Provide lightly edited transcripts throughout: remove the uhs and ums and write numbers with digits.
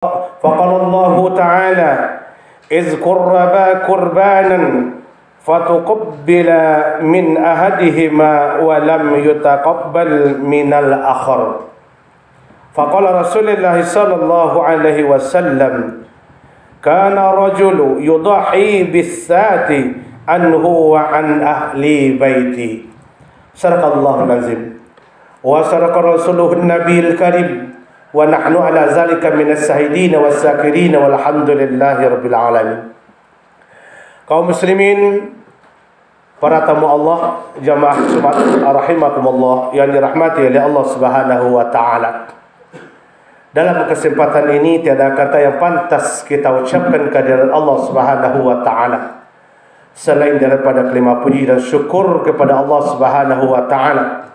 فقال الله تعالى إذ قربا قربانا فتقبل من أحدهما ولم يتقبل من الآخر فقال رسول الله صلى الله عليه وسلم كان رجل يضحي بالسات عنه وعن أهل بيتي صدق الله العظيم وصدق رسوله النبي الكريم wa nahnu ala zalika minas syahidin was-sakirin walhamdulillahi rabbil alamin. Kaum muslimin, para tamu Allah, jamaah Jumat rahimakumullah yang dirahmati oleh Allah Subhanahu wa taala. Dalam kesempatan ini tiada kata yang pantas kita ucapkan kehadirat Allah Subhanahu wa taala selain daripada kelima puji dan syukur kepada Allah Subhanahu wa taala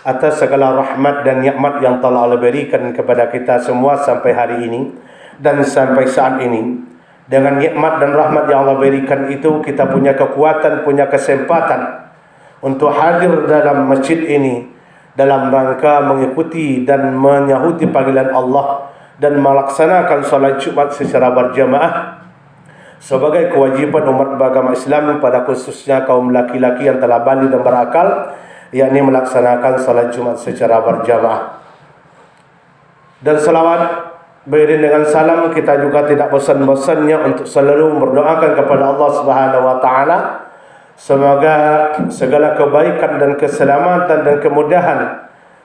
atas segala rahmat dan nikmat yang telah Allah berikan kepada kita semua sampai hari ini dan sampai saat ini. Dengan nikmat dan rahmat yang Allah berikan itu, kita punya kekuatan, punya kesempatan untuk hadir dalam masjid ini dalam rangka mengikuti dan menyahuti panggilan Allah dan melaksanakan salat Jumat secara berjamaah sebagai kewajiban umat beragama Islam, pada khususnya kaum laki-laki yang telah balik dan berakal, yakni melaksanakan salat Jumat secara berjamaah. Dan salawat beriring dengan salam kita juga tidak bosan-bosannya untuk selalu berdoakan kepada Allah Subhanahu wa taala semoga segala kebaikan dan keselamatan dan kemudahan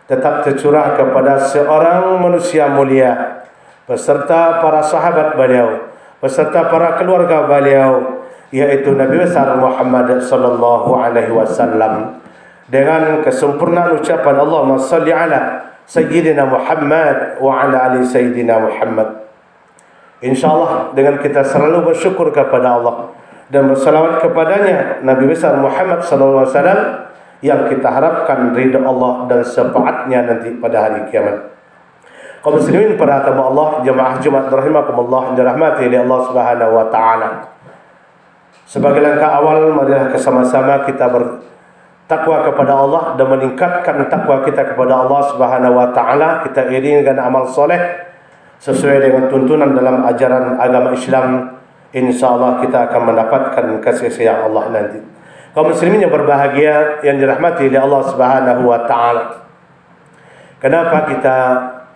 tetap tercurah kepada seorang manusia mulia beserta para sahabat beliau, beserta para keluarga beliau, yaitu Nabi besar Muhammad sallallahu alaihi wasallam. Dengan kesempurnaan ucapan Allahumma salli ala Sayyidina Muhammad wa ala ali Sayyidina Muhammad. InsyaAllah dengan kita selalu bersyukur kepada Allah dan bersalawat kepadanya Nabi besar Muhammad sallallahu alaihi wasallam, yang kita harapkan ridha Allah dan syafaatnya nanti pada hari kiamat. Kaum muslimin para tamu Allah, jemaah Jumat rahimakumullah, dirahmati oleh Allah Subhanahu wa taala. Sebagai langkah awal, marilah bersama-sama kita takwa kepada Allah dan meningkatkan takwa kita kepada Allah Subhanahu wa taala. Kita iringi dengan amal soleh sesuai dengan tuntunan dalam ajaran agama Islam. Insyaallah kita akan mendapatkan kasih sayang Allah nanti. Kaum muslimin yang berbahagia yang dirahmati oleh Allah Subhanahu wa taala, kenapa kita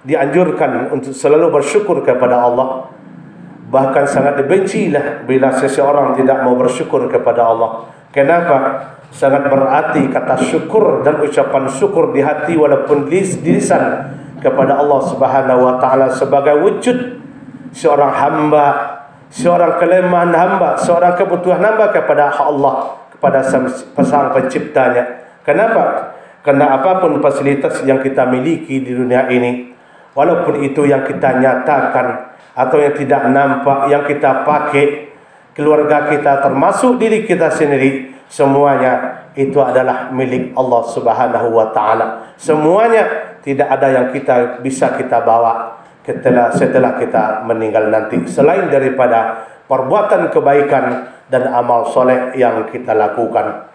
dianjurkan untuk selalu bersyukur kepada Allah? Bahkan sangat dibencilah bila seseorang tidak mau bersyukur kepada Allah. Kenapa? Sangat berarti kata syukur dan ucapan syukur di hati walaupun di lisan kepada Allah Subhanahu wa taala sebagai wujud seorang hamba, seorang kelemahan hamba, seorang kebutuhan hamba kepada Allah, kepada Sang Penciptanya. Kenapa? Karena apapun fasilitas yang kita miliki di dunia ini, walaupun itu yang kita nyatakan atau yang tidak nampak, yang kita pakai, keluarga kita termasuk diri kita sendiri, semuanya itu adalah milik Allah Subhanahu wa taala. Semuanya tidak ada yang kita bisa kita bawa setelah kita meninggal nanti selain daripada perbuatan kebaikan dan amal soleh yang kita lakukan.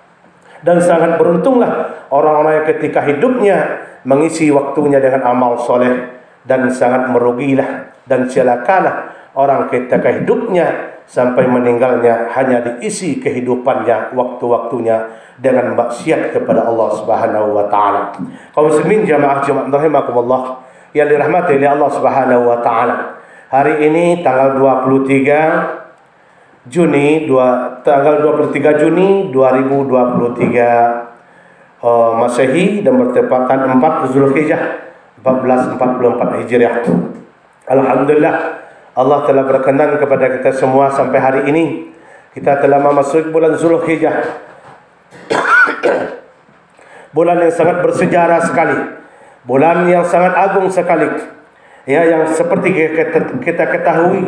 Dan sangat beruntunglah orang-orang yang ketika hidupnya mengisi waktunya dengan amal soleh, dan sangat merugilah dan celakalah orang ketika hidupnya sampai meninggalnya hanya diisi kehidupannya, waktu-waktunya dengan maksiat kepada Allah Subhanahu wa taala. Kaum muslimin jamaah Jumat rahimakumullah yang dirahmati oleh Allah Subhanahu wa taala. Hari ini tanggal 23 Juni 2023 Masehi dan bertepatan 4 Zulhijjah 1444 Hijriah. Alhamdulillah, Allah telah berkenan kepada kita semua sampai hari ini. Kita telah memasuki bulan Zulhijjah, bulan yang sangat bersejarah sekali, bulan yang sangat agung sekali, ya, yang seperti kita ketahui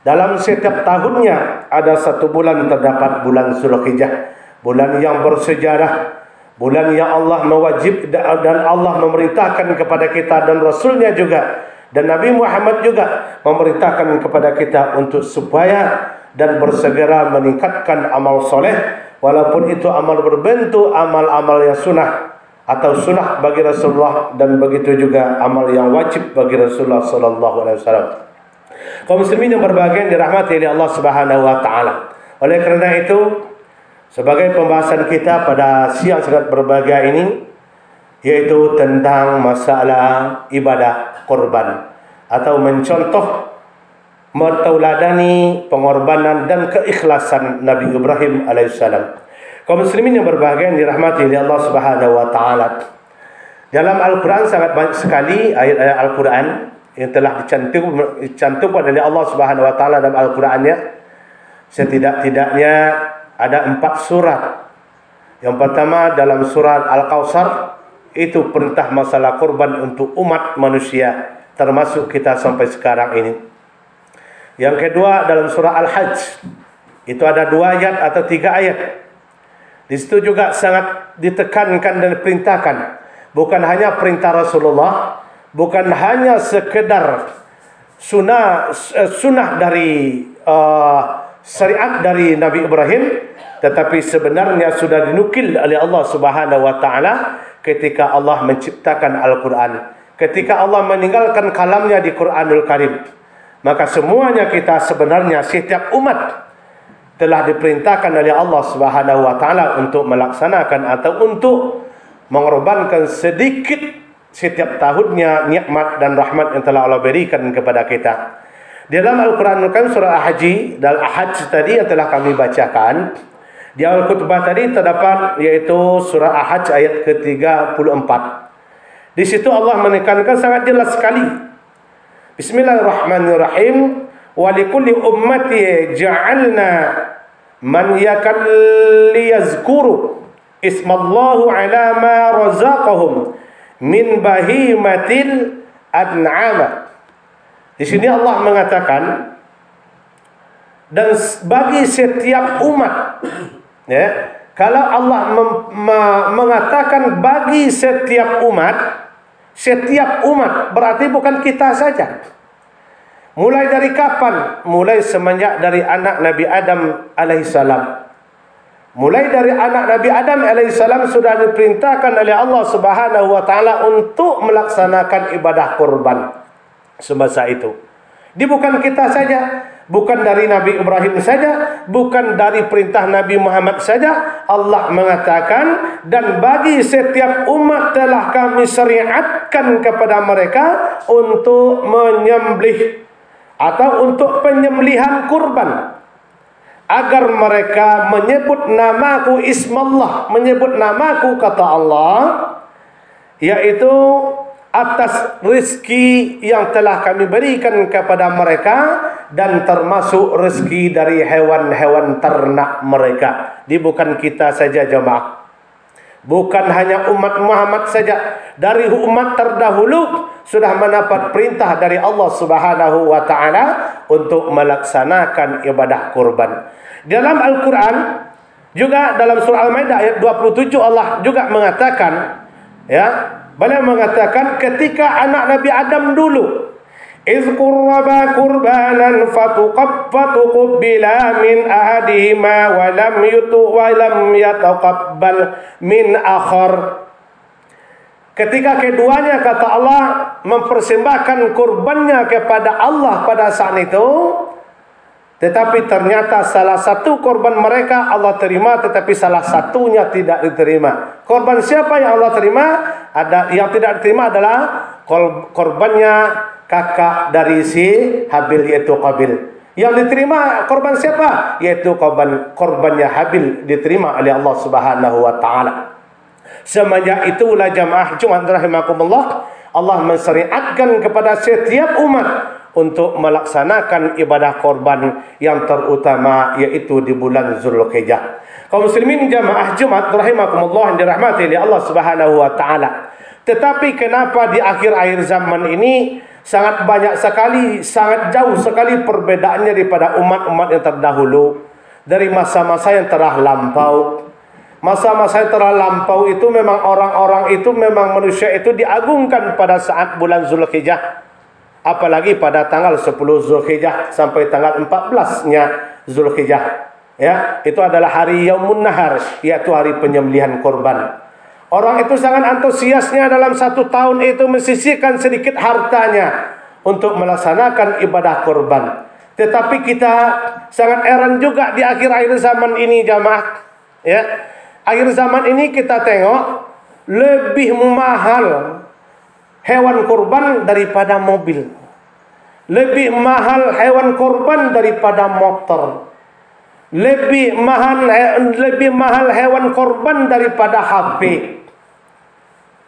dalam setiap tahunnya ada satu bulan terdapat bulan Zulhijjah, bulan yang bersejarah, bulan yang Allah mewajib dan Allah memerintahkan kepada kita dan Rasulnya juga, dan Nabi Muhammad juga memerintahkan kepada kita untuk supaya dan bersegera meningkatkan amal soleh, walaupun itu amal berbentuk amal-amal yang sunnah atau sunnah bagi Rasulullah, dan begitu juga amal yang wajib bagi Rasulullah sallallahu alaihi wasallam. Kaum muslimin yang berbahagia dirahmati oleh Allah Subhanahu wa taala. Oleh kerana itu, sebagai pembahasan kita pada siang sangat berbahagia ini, yaitu tentang masalah ibadah korban atau mencontoh mertauladani pengorbanan dan keikhlasan Nabi Ibrahim alaihissalam. Kaum muslimin yang berbahagia dirahmati oleh Allah Subhanahu wa taala. Dalam Al-Quran sangat banyak sekali ayat-ayat Al-Quran yang telah dicantumkan oleh Allah Subhanahu wa taala dalam Al-Qur'annya. Setidak-tidaknya ada 4 surat. Yang pertama dalam surat Al-Kautsar, itu perintah masalah korban untuk umat manusia, termasuk kita sampai sekarang ini. Yang kedua dalam surah Al-Hajj, itu ada 2 ayat atau 3 ayat. Di situ juga sangat ditekankan dan diperintahkan, bukan hanya perintah Rasulullah, bukan hanya sekedar sunnah dari syariat dari Nabi Ibrahim, tetapi sebenarnya sudah dinukil oleh Allah Subhanahu wa taala ketika Allah menciptakan Al-Quran, ketika Allah meninggalkan kalamnya di Quranul Karim. Maka semuanya kita sebenarnya, setiap umat telah diperintahkan oleh Allah Subhanahu wa taala untuk melaksanakan atau untuk mengorbankan sedikit setiap tahunnya nikmat dan rahmat yang telah Allah berikan kepada kita. Di dalam Al-Quran surah Al-Hajj, dalam Al-Hajj tadi yang telah kami bacakan, di awal khutbah tadi terdapat yaitu surah Al-Hajj ayat ke-34. Di situ Allah menekankan sangat jelas sekali. Bismillahirrahmanirrahim. Wa likulli ummati ja'alna man yakalli yazkuru ismallahu ala ma razaqahum min bahimatil an'am. Di sini Allah mengatakan, dan bagi setiap umat, ya, kalau Allah mengatakan bagi setiap umat berarti bukan kita saja. Mulai dari kapan? Mulai semenjak dari anak Nabi Adam alaihissalam. Mulai dari anak Nabi Adam alaihissalam sudah diperintahkan oleh Allah Subhanahu wa taala untuk melaksanakan ibadah kurban semasa itu. Dia bukan kita saja, bukan dari Nabi Ibrahim saja, bukan dari perintah Nabi Muhammad saja. Allah mengatakan, dan bagi setiap umat telah kami syariatkan kepada mereka untuk menyembelih atau untuk penyembelihan kurban, agar mereka menyebut namaku, ismallah, menyebut namaku, kata Allah, yaitu atas rezeki yang telah kami berikan kepada mereka, dan termasuk rezeki dari hewan-hewan ternak mereka. Ini bukan kita saja jemaah, bukan hanya umat Muhammad saja. Dari umat terdahulu sudah mendapat perintah dari Allah Subhanahu wa taala untuk melaksanakan ibadah kurban. Dalam Al-Quran juga dalam surah Al-Maidah ayat 27 Allah juga mengatakan, ya, beliau mengatakan ketika anak Nabi Adam dulu, iz qurraba qurbanan fatuqabbala min ahadihima wa lam yataqabbal min akhar. Ketika keduanya, kata Allah, mempersembahkan kurbannya kepada Allah pada saat itu, tetapi ternyata salah satu korban mereka Allah terima, tetapi salah satunya tidak diterima. Korban siapa yang Allah terima? Ada yang tidak diterima adalah korbannya kakak dari si Habil, yaitu Qabil. Yang diterima korban siapa? Yaitu korbannya Habil diterima oleh Allah Subhanahu wa taala. Semenjak itulah jamaah Jumat rahimakumullah, Allah mensyariatkan kepada setiap umat untuk melaksanakan ibadah korban yang terutama, yaitu di bulan Zulhijjah. Kaum muslimin jamaah Jumat rahimakumullah yang dirahmati oleh Allah Subhanahu wa taala. Tetapi kenapa di akhir-akhir zaman ini sangat banyak sekali, sangat jauh sekali perbedaannya daripada umat-umat yang terdahulu, dari masa-masa yang telah lampau. Masa-masa yang telah lampau itu memang orang-orang itu, memang manusia itu diagungkan pada saat bulan Zulhijjah. Apalagi pada tanggal 10 Zulhijjah sampai tanggal 14-nya Zulhijjah. Ya, itu adalah hari Yaumun Nahar, yaitu hari penyembelihan korban. Orang itu sangat antusiasnya dalam 1 tahun itu mensisihkan sedikit hartanya untuk melaksanakan ibadah kurban. Tetapi kita sangat heran juga di akhir-akhir zaman ini jamaah. Ya, akhir zaman ini kita tengok lebih mahal hewan kurban daripada mobil. Lebih mahal hewan kurban daripada motor. Lebih mahal hewan kurban daripada HP.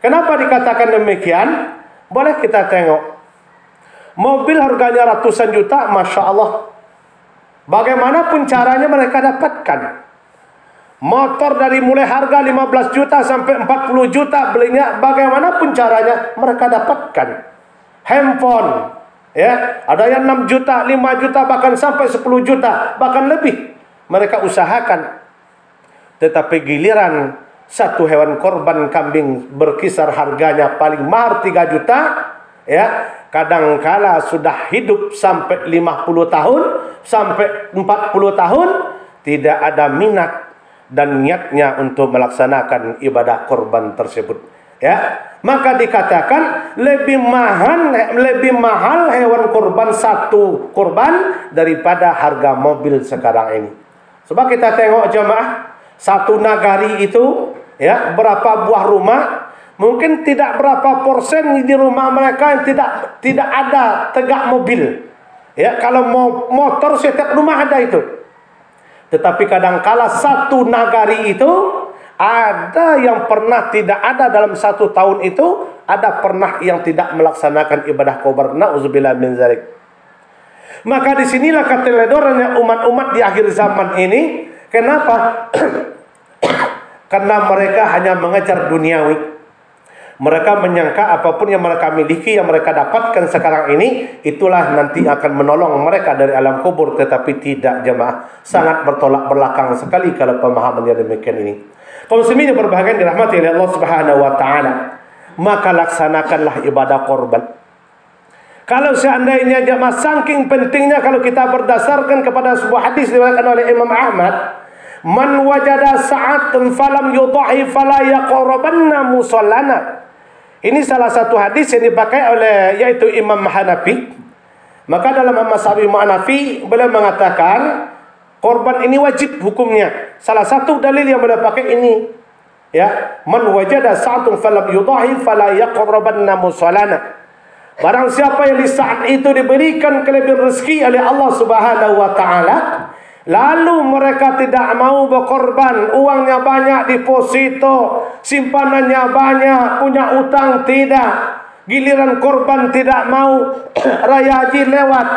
Kenapa dikatakan demikian? Boleh kita tengok. Mobil harganya ratusan juta, Masya Allah. Bagaimanapun caranya mereka dapatkan. Motor dari mulai harga 15 juta sampai 40 juta belinya, bagaimanapun caranya mereka dapatkan. Handphone, ya, ada yang 6 juta, 5 juta, bahkan sampai 10 juta, bahkan lebih mereka usahakan. Tetapi giliran satu hewan korban kambing berkisar harganya paling mahal 3 juta, ya, kadangkala sudah hidup sampai 50 tahun, sampai 40 tahun, tidak ada minat dan niatnya untuk melaksanakan ibadah korban tersebut. Ya, maka dikatakan lebih mahal hewan korban satu korban daripada harga mobil sekarang ini. Sebab kita tengok jemaah, satu nagari itu, ya, berapa buah rumah, mungkin tidak berapa persen di rumah mereka yang tidak ada tegak mobil. Ya, kalau motor setiap rumah ada itu. Tetapi kadangkala satu nagari itu ada yang pernah tidak ada dalam satu tahun itu, ada pernah yang tidak melaksanakan ibadah kurban. Nauzubillah min zalik. Maka disinilah keteledorannya umat-umat di akhir zaman ini. Kenapa? Karena mereka hanya mengejar duniawi. Mereka menyangka apapun yang mereka miliki, yang mereka dapatkan sekarang ini, itulah nanti akan menolong mereka dari alam kubur. Tetapi tidak jemaah. Sangat bertolak belakang sekali kalau pemahamannya demikian ini. Kaum muslimin yang berbahagia dirahmati oleh Allah Subhanahu wa taala, maka laksanakanlah ibadah korban. Kalau seandainya jemaah, saking pentingnya kalau kita berdasarkan kepada sebuah hadis diriwayatkan oleh Imam Ahmad, man wajada sa'atan falam yudhi fala yaqrabanna musallana. Ini salah satu hadis yang dipakai oleh yaitu Imam Hanafi. Maka dalam mazhab Imam Hanafi beliau mengatakan korban ini wajib hukumnya. Salah satu dalil yang beliau pakai ini, ya, man wajada sa'atan falam yudhi fala yaqrabanna musallana. Barang siapa yang di saat itu diberikan kelebihan rezeki oleh Allah Subhanahu wa taala, lalu mereka tidak mau berkorban, uangnya banyak, deposito, simpanannya banyak, punya utang tidak, giliran korban tidak mau, raya haji lewat,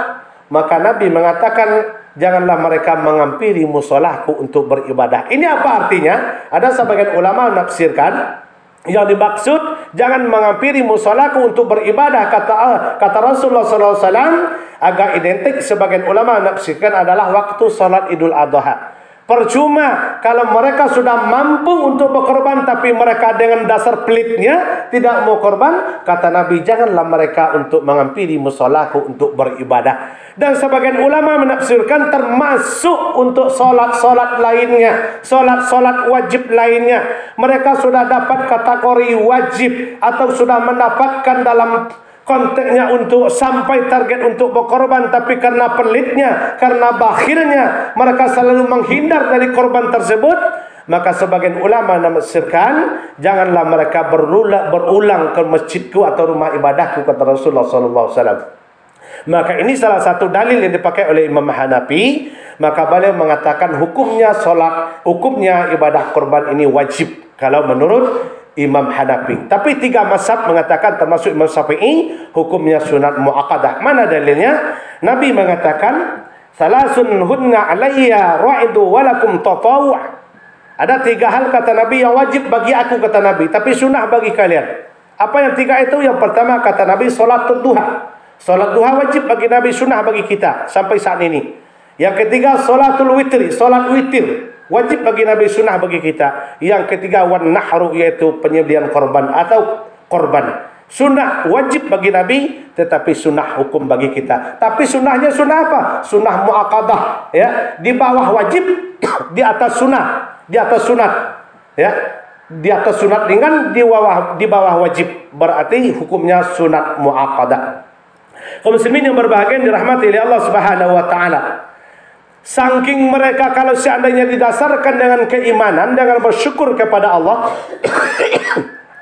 maka Nabi mengatakan janganlah mereka menghampiri musolahku untuk beribadah. Ini apa artinya? Ada sebagian ulama menafsirkan yang dimaksud jangan menghampiri musolahku untuk beribadah, kata Rasulullah SAW agak identik. Sebagian ulama menafsirkan adalah waktu salat Idul Adha. Percuma kalau mereka sudah mampu untuk berkorban, tapi mereka dengan dasar pelitnya tidak mau korban. Kata Nabi, janganlah mereka untuk menghampiri musolahku untuk beribadah. Dan sebagian ulama menafsirkan termasuk untuk solat-solat lainnya, solat-solat wajib lainnya. Mereka sudah dapat kategori wajib atau sudah mendapatkan dalam konteksnya untuk sampai target untuk berkorban, tapi karena pelitnya, karena bakhilnya, mereka selalu menghindar dari korban tersebut. Maka sebagian ulama menafsirkan janganlah mereka berulang ke masjidku atau rumah ibadahku, kata Rasulullah SAW. Maka ini salah satu dalil yang dipakai oleh Imam Hanafi. Maka beliau mengatakan hukumnya solat, hukumnya ibadah korban ini wajib kalau menurut Imam Hanafi. Tapi tiga mazhab mengatakan, termasuk Imam Syafi'i, hukumnya sunat muakkadah. Mana dalilnya? Nabi mengatakan, salasun hunna alayya ra'idu walakum tatawwu'. Ada tiga hal kata Nabi yang wajib bagi aku, kata Nabi, tapi sunnah bagi kalian. Apa yang tiga itu? Yang pertama kata Nabi, solat duha. Solat duha wajib bagi Nabi, sunnah bagi kita sampai saat ini. Yang ketiga solatul witri, solat witir, wajib bagi Nabi, sunnah bagi kita. Yang ketiga wan nahru, yaitu penyembelihan korban atau korban. Sunnah wajib bagi Nabi, tetapi sunnah hukum bagi kita. Tapi sunnahnya sunnah apa? Sunnah muakkadah, ya, di bawah wajib, di atas sunnah, di atas sunat, ya, di atas sunat ringan, di bawah wajib. Berarti hukumnya sunat muakkadah. Kaum muslimin yang berbahagia dirahmati oleh Allah Subhanahu wa taala. Saking mereka kalau seandainya didasarkan dengan keimanan, dengan bersyukur kepada Allah,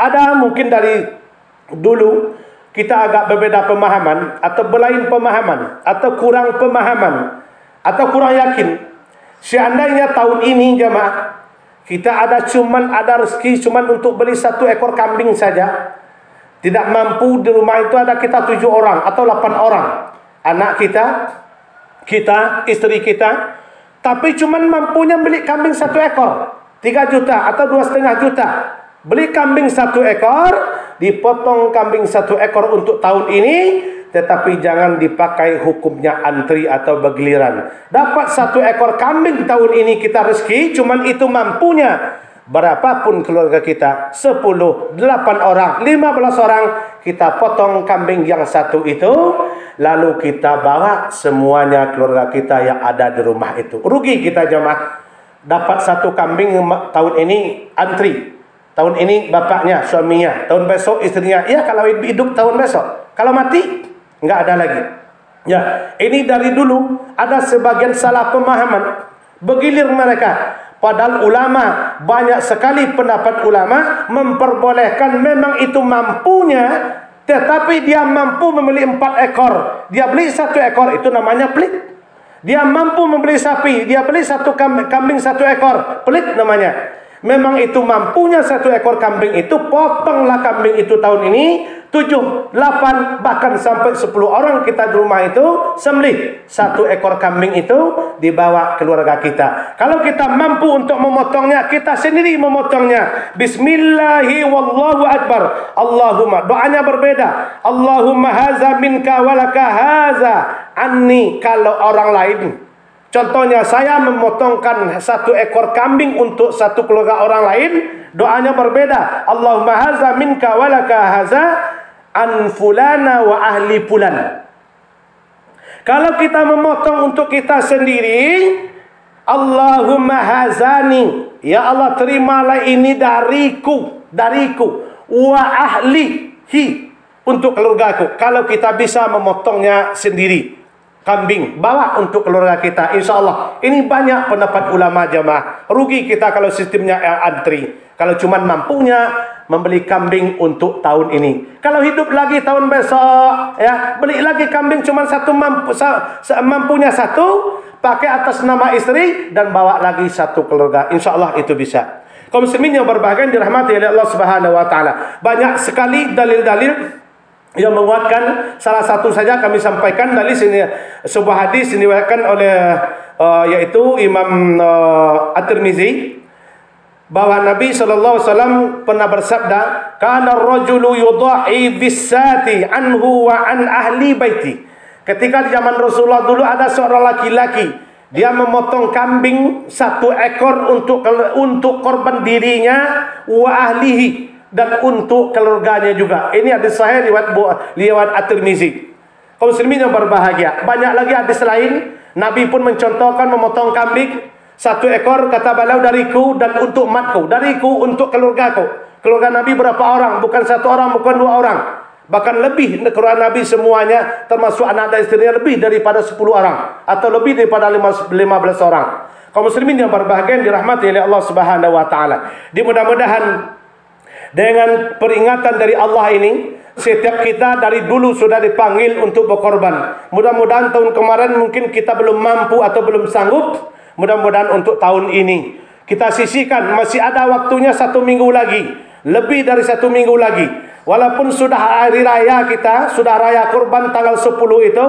ada mungkin dari dulu kita agak berbeda pemahaman atau berlain pemahaman atau kurang pemahaman atau kurang yakin. Seandainya tahun ini jemaah kita ada rezeki cuman untuk beli 1 ekor kambing saja, tidak mampu di rumah itu ada kita 7 orang atau 8 orang, anak kita, istri kita, tapi cuman mampunya beli kambing 1 ekor, 3 juta atau 2,5 juta. Beli kambing 1 ekor, dipotong kambing 1 ekor untuk tahun ini, tetapi jangan dipakai hukumnya antri atau bergiliran. Dapat 1 ekor kambing tahun ini kita rezeki, cuman itu mampunya. Berapapun keluarga kita, 10, 8 orang, 15 orang, kita potong kambing yang 1 itu, lalu kita bawa semuanya keluarga kita yang ada di rumah itu. Rugi kita jemaah. Dapat 1 kambing tahun ini antri. Tahun ini bapaknya, suaminya, tahun besok istrinya. Ya kalau hidup tahun besok. Kalau mati, enggak ada lagi. Ya, ini dari dulu ada sebagian salah pemahaman. Bergilir mereka. Padahal ulama, banyak sekali pendapat ulama memperbolehkan memang itu mampunya, tetapi dia mampu membeli 4 ekor. Dia beli 1 ekor, itu namanya pelit. Dia mampu membeli sapi, dia beli 1 kambing 1 ekor, pelit namanya. Memang itu mampunya 1 ekor kambing itu, potonglah kambing itu tahun ini 7, 8, bahkan sampai 10 orang kita di rumah itu sembelih 1 ekor kambing itu, dibawa keluarga kita. Kalau kita mampu untuk memotongnya, kita sendiri memotongnya. Bismillahi wallahu akbar. Allahumma, doanya berbeda. Allahumma haza minka walaka haza anni. Kalau orang lain, contohnya saya memotongkan 1 ekor kambing untuk 1 keluarga orang lain, doanya berbeda. Allahumma haza minka walaka haza an fulana wa ahli fulan. Kalau kita memotong untuk kita sendiri, Allahumma hazani, ya Allah terimalah ini dariku wa ahlihi, untuk keluargaku. Kalau kita bisa memotongnya sendiri, kambing, bawa untuk keluarga kita, insya Allah. Ini banyak pendapat ulama jamaah. Rugi kita kalau sistemnya antri. Kalau cuma mampunya membeli kambing untuk tahun ini. Kalau hidup lagi tahun besok, ya beli lagi kambing cuma 1 mampunya 1, pakai atas nama istri dan bawa lagi 1 keluarga. Insya Allah itu bisa. Kaum muslimin yang berbahagia dirahmati oleh Allah Subhanahu wa taala. Banyak sekali dalil-dalil yang menguatkan. Salah satu saja kami sampaikan dari sini, sebuah hadis diriwayatkan oleh yaitu Imam At-Tirmizi, bahwa Nabi SAW pernah bersabda, kana ar-rajulu yudha'i bis-sati anhu wa an ahli baiti. Ketika di zaman Rasulullah dulu ada seorang laki-laki, dia memotong kambing 1 ekor untuk korban dirinya, wa ahlihi, dan untuk keluarganya juga. Ini hadis sahih riwayat At-Tirmizi. Kaum muslimin yang berbahagia, banyak lagi hadis lain. Nabi pun mencontohkan memotong kambing 1 ekor, kata beliau, dariku dan untuk umatku, dariku untuk keluargaku. Keluarga Nabi berapa orang? Bukan 1 orang, bukan 2 orang, bahkan lebih. Keluarga Nabi semuanya termasuk anak dan istrinya lebih daripada 10 orang atau lebih daripada 15 orang. Kaum muslimin yang berbahagia dirahmati oleh Allah Subhanahu wa taala. Mudah-mudahan dengan peringatan dari Allah ini, setiap kita dari dulu sudah dipanggil untuk berkorban. Mudah-mudahan tahun kemarin mungkin kita belum mampu atau belum sanggup. Mudah-mudahan untuk tahun ini kita sisihkan, masih ada waktunya 1 minggu lagi, lebih dari 1 minggu lagi. Walaupun sudah hari raya kita, sudah raya kurban tanggal 10 itu,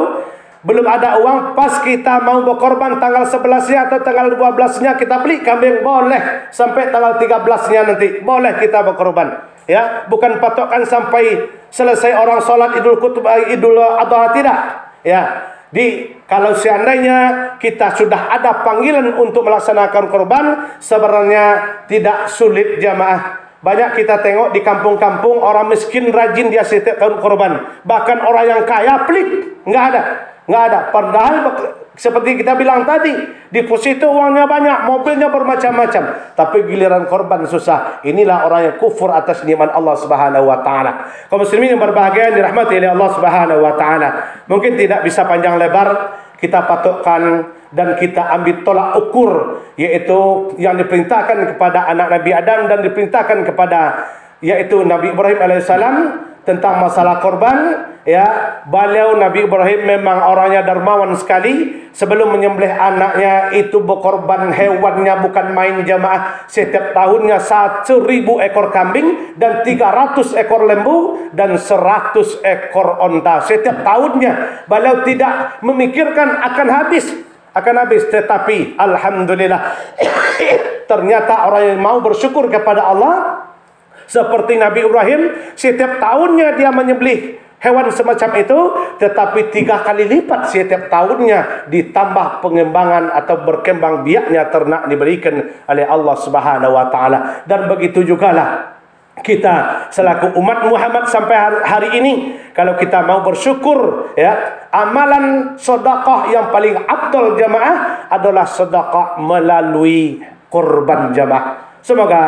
belum ada uang, pas kita mau berkorban tanggal 11-nya atau tanggal 12-nya kita beli kambing, boleh sampai tanggal 13-nya nanti, boleh kita berkorban. Ya, bukan patokan sampai selesai orang sholat Idul Adha, tidak. Ya, kalau seandainya kita sudah ada panggilan untuk melaksanakan korban, sebenarnya tidak sulit jamaah. Banyak kita tengok di kampung-kampung, orang miskin rajin dia setiap tahun korban. Bahkan orang yang kaya pelit, nggak ada. Padahal Seperti kita bilang tadi, deposito uangnya banyak, mobilnya bermacam-macam, tapi giliran korban susah. Inilah orang yang kufur atas nikmat Allah Subhanahu wa taala. Kaum muslimin yang berbahagia dirahmati oleh Allah Subhanahu wa taala. Mungkin tidak bisa panjang lebar kita patokkan dan kita ambil tolak ukur, yaitu yang diperintahkan kepada anak Nabi Adam dan diperintahkan kepada yaitu Nabi Ibrahim alaihissalam tentang masalah korban. Ya, beliau Nabi Ibrahim memang orangnya dermawan sekali. Sebelum menyembelih anaknya itu berkorban hewannya bukan main jamaah. Setiap tahunnya 1.000 ekor kambing dan 300 ekor lembu dan 100 ekor onta. Setiap tahunnya beliau tidak memikirkan akan habis. Tetapi alhamdulillah ternyata orang yang mau bersyukur kepada Allah seperti Nabi Ibrahim, setiap tahunnya dia menyembelih hewan semacam itu, tetapi 3 kali lipat setiap tahunnya, ditambah pengembangan atau berkembang biaknya ternak diberikan oleh Allah Subhanahu wa taala. Dan begitu jugalah kita selaku umat Muhammad sampai hari ini, kalau kita mau bersyukur, ya, amalan sedekah yang paling afdal jamaah adalah sedekah melalui kurban jamaah. Semoga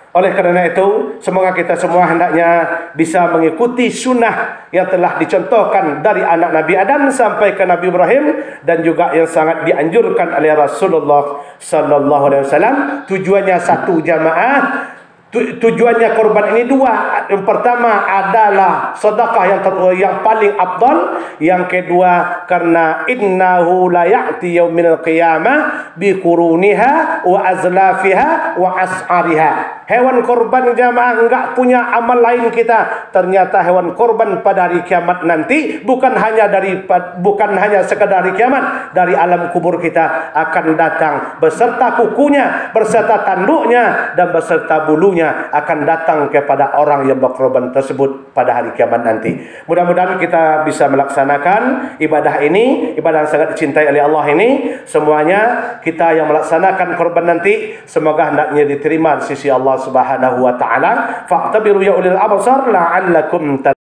oleh kerana itu, semoga kita semua hendaknya bisa mengikuti sunnah yang telah dicontohkan dari anak Nabi Adam sampai ke Nabi Ibrahim, dan juga yang sangat dianjurkan oleh Rasulullah sallallahu alaihi wasallam. Tujuannya satu jamaah. Tujuannya korban ini 2. Yang pertama adalah sedekah yang paling afdal. Yang kedua, karena innahu la ya'ti yaumil qiyamah bi quruniha wa azlafiha wa as'ariha. Hewan korban jamaah enggak punya amal lain kita. Ternyata hewan korban pada hari kiamat nanti bukan hanya sekadar hari kiamat, dari alam kubur kita akan datang beserta kukunya, beserta tanduknya dan beserta bulunya akan datang kepada orang yang berkorban tersebut pada hari kiamat nanti. Mudah-mudahan kita bisa melaksanakan ibadah ini, ibadah yang sangat dicintai oleh Allah ini. Semuanya kita yang melaksanakan korban nanti semoga hendaknya diterima di sisi Allah Subhanahu wa taala. Fa'tabiru ya ulil absar la'allakum